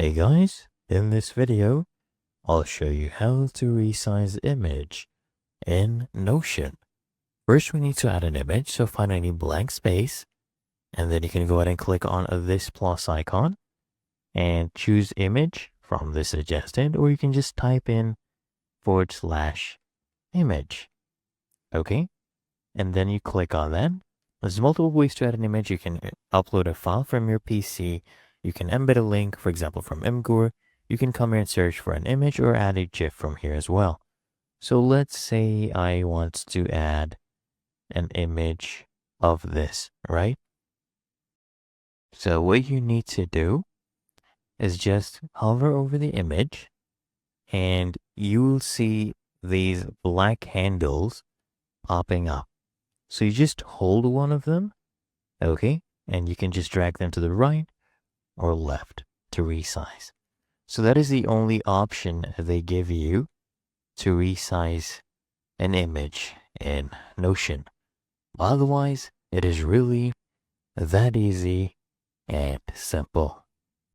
Hey guys, in this video, I'll show you how to resize image in Notion. First, we need to add an image, so find any blank space, and then you can go ahead and click on this plus icon and choose image from the suggested, or you can just type in /image. Okay, and then you click on that. There's multiple ways to add an image. You can upload a file from your PC. You can embed a link, for example, from Imgur. You can come here and search for an image or add a GIF from here as well. So let's say I want to add an image of this, right? So what you need to do is just hover over the image and you'll see these black handles popping up. So you just hold one of them, okay? And you can just drag them to the right or left to resize. So that is the only option they give you to resize an image in Notion. Otherwise, it is really that easy and simple.